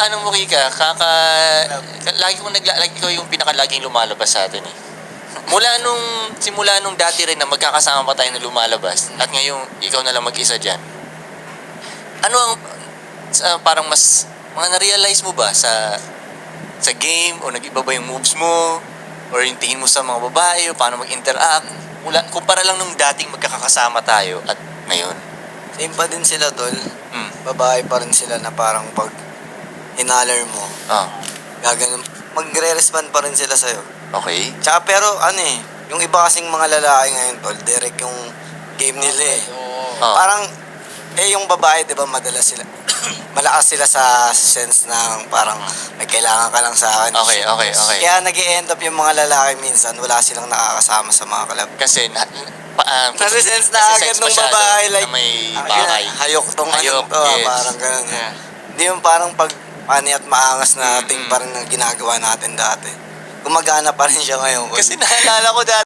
ano mo Kika, lagi kong ikaw yung pinakalaging lumalabas sa atin eh. Simula nung dati rin na magkakasama pa tayo na lumalabas at ngayon ikaw na lang mag-isa dyan. Ano ang parang mas mga na-realize mo ba sa game o nag-iba ba yung moves mo or yung tingin mo sa mga babae o paano mag-interact kumpara lang nung dating magkakasama tayo at ngayon? Same pa din sila, tol. Babae pa rin sila na parang pag hinaler mo, gaganon, magre-respond pa rin sila sa'yo. Okay. Tsaka pero yung iba kasing mga lalaki ngayon, tol, direct yung game nila eh. Parang, yung babae, di ba, madalas sila, malakas sila sa sense ng parang may kailangan ka lang sa akin. Okay. Kaya nag-i-end up yung mga lalaki minsan, wala silang nakakasama sa mga club. Kasi Nasi-sense na agad nung babae, like, na may bakay. Hayok tong Hayok, yes. parang ganun. Yeah. Hindi yung parang pag pani at maangas na thing pa rin na ginagawa natin dati. Gumagana pa rin siya ngayon. Kasi naalala ko dati,